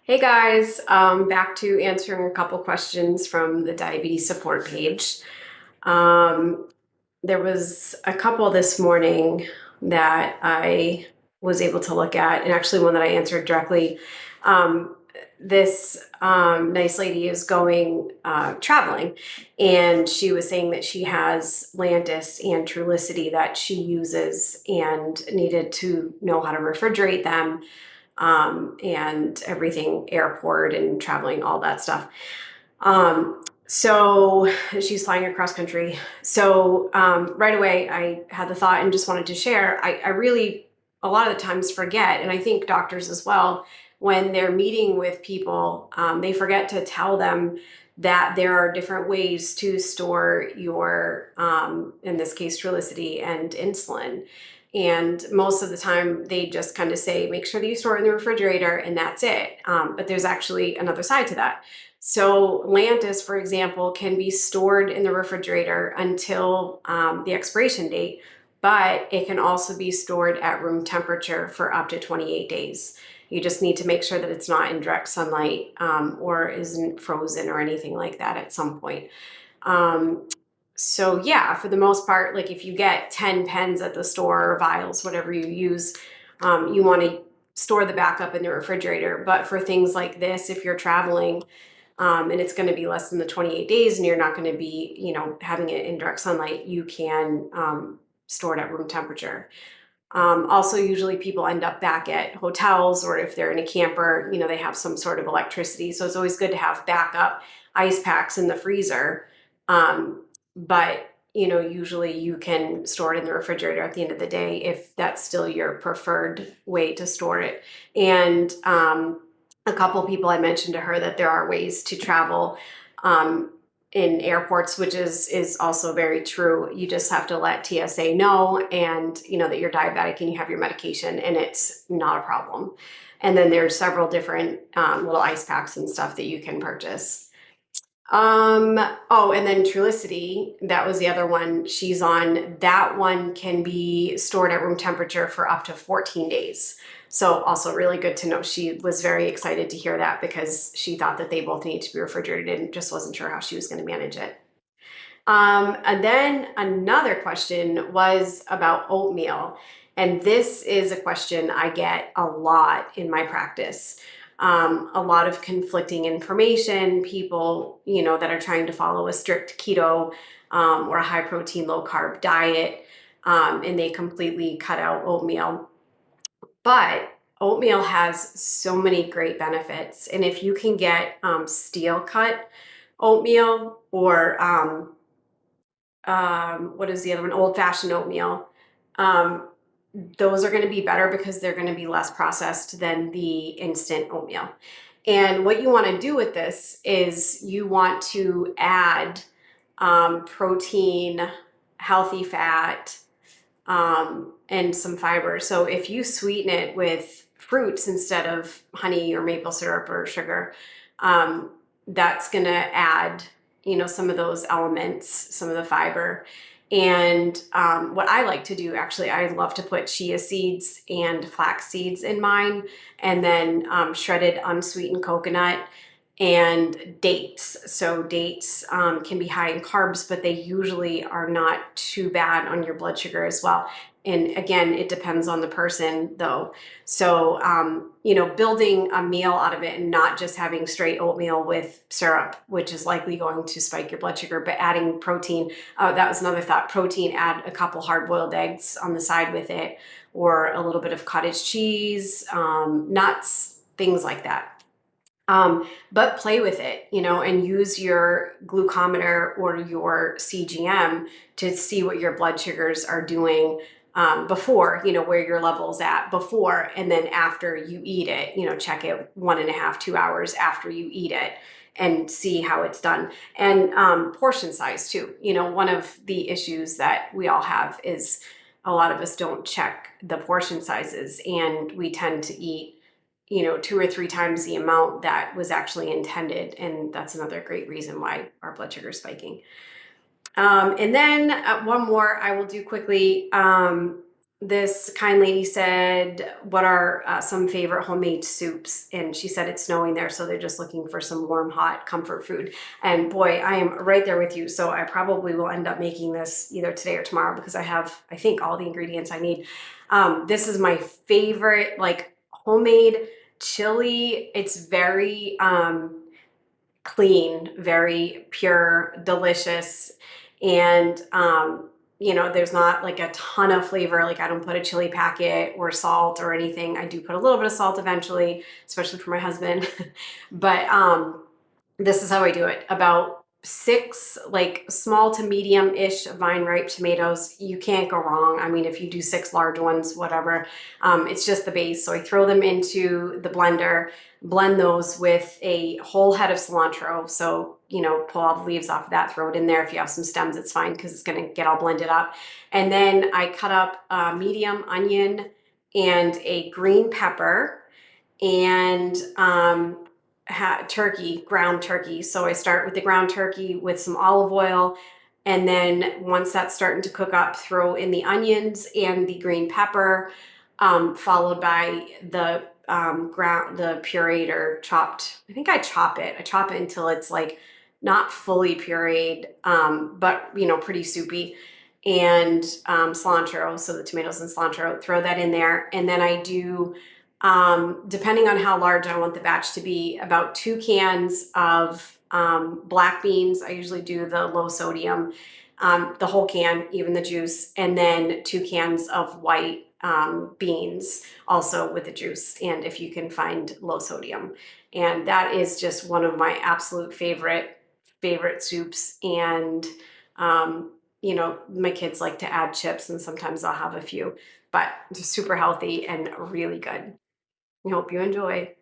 Hey guys, back to answering a couple questions from the diabetes support page. Um, there was a couple this morning that I was able to look at, and actually one that I answered directly. This nice lady is going traveling, and she was saying that she has Lantus and Trulicity that she uses and needed to know how to refrigerate them and everything, airport and traveling, all that stuff. So she's flying across country. So right away, I had the thought and just wanted to share. I really, a lot of the times, forget, and I think doctors as well, when they're meeting with people, they forget to tell them that there are different ways to store your, in this case, Trulicity and insulin. And most of the time, they just kind of say, make sure that you store it in the refrigerator, and that's it. But there's actually another side to that. So Lantus, for example, can be stored in the refrigerator until the expiration date, but it can also be stored at room temperature for up to 28 days. You just need to make sure that it's not in direct sunlight or isn't frozen or anything like that at some point. So yeah, for the most part, like if you get 10 pens at the store or vials, whatever you use, you want to store the backup in the refrigerator. But for things like this, if you're traveling, and it's going to be less than the 28 days and you're not going to be, having it in direct sunlight, you can store it at room temperature. Also, usually people end up back at hotels, or if they're in a camper, they have some sort of electricity. So it's always good to have backup ice packs in the freezer. But usually you can store it in the refrigerator at the end of the day if that's still your preferred way to store it. And a couple of people, I mentioned to her that there are ways to travel in airports, which is also very true. You just have to let TSA know, and that you're diabetic and you have your medication, and it's not a problem. And then there's several different little ice packs and stuff that you can purchase. Oh, and then Trulicity, that was the other one she's on. That one can be stored at room temperature for up to 14 days. So also really good to know. She was very excited to hear that because she thought that they both need to be refrigerated and just wasn't sure how she was going to manage it. And then another question was about oatmeal. And this is a question I get a lot in my practice. A lot of conflicting information, people, that are trying to follow a strict keto or a high protein, low carb diet, and they completely cut out oatmeal. But oatmeal has so many great benefits. And if you can get steel cut oatmeal or what is the other one? Old fashioned oatmeal. Um, those are going to be better because they're going to be less processed than the instant oatmeal. And what you want to do with this is you want to add protein, healthy fat, and some fiber. So if you sweeten it with fruits instead of honey or maple syrup or sugar, that's going to add, some of those elements, some of the fiber. And what I like to do, actually, I love to put chia seeds and flax seeds in mine, and then shredded unsweetened coconut and dates. So dates can be high in carbs, but they usually are not too bad on your blood sugar as well. And again, it depends on the person though. So, building a meal out of it and not just having straight oatmeal with syrup, which is likely going to spike your blood sugar, but adding protein. That was another thought. Protein, add a couple hard-boiled eggs on the side with it, or a little bit of cottage cheese, nuts, things like that. But play with it, and use your glucometer or your CGM to see what your blood sugars are doing before, where your level's at before, and then after you eat it, check it 1.5, 2 hours after you eat it and see how it's done. And portion size too. One of the issues that we all have is a lot of us don't check the portion sizes, and we tend to eat 2 or 3 times the amount that was actually intended. And that's another great reason why our blood sugar is spiking. And then one more I will do quickly. this kind lady said, what are some favorite homemade soups? And she said it's snowing there, so they're just looking for some warm, hot comfort food. And boy, I am right there with you. So I probably will end up making this either today or tomorrow because I have, I think, all the ingredients I need. This is my favorite, like homemade chili. It's very clean, very pure, delicious. And, there's not like a ton of flavor. Like I don't put a chili packet or salt or anything. I do put a little bit of salt eventually, especially for my husband. But this is how I do it. About 6 like small to medium-ish vine ripe tomatoes. You can't go wrong. I mean, if you do 6 large ones, whatever, it's just the base. So I throw them into the blender, blend those with a whole head of cilantro. So, pull all the leaves off of that, throw it in there. If you have some stems, it's fine because it's going to get all blended up. And then I cut up a medium onion and a green pepper and turkey, ground turkey. So I start with the ground turkey with some olive oil. And then once that's starting to cook up, throw in the onions and the green pepper, followed by the the pureed or chopped. I think I chop it. I chop it until it's like not fully pureed, but pretty soupy. And cilantro, so the tomatoes and cilantro, throw that in there. And then I do, depending on how large I want the batch to be, about 2 cans of black beans. I usually do the low sodium, the whole can, even the juice, and then 2 cans of white beans also with the juice, and if you can find low sodium. And that is just one of my absolute favorite soups. And my kids like to add chips, and sometimes I'll have a few, but it's super healthy and really good. I hope you enjoy.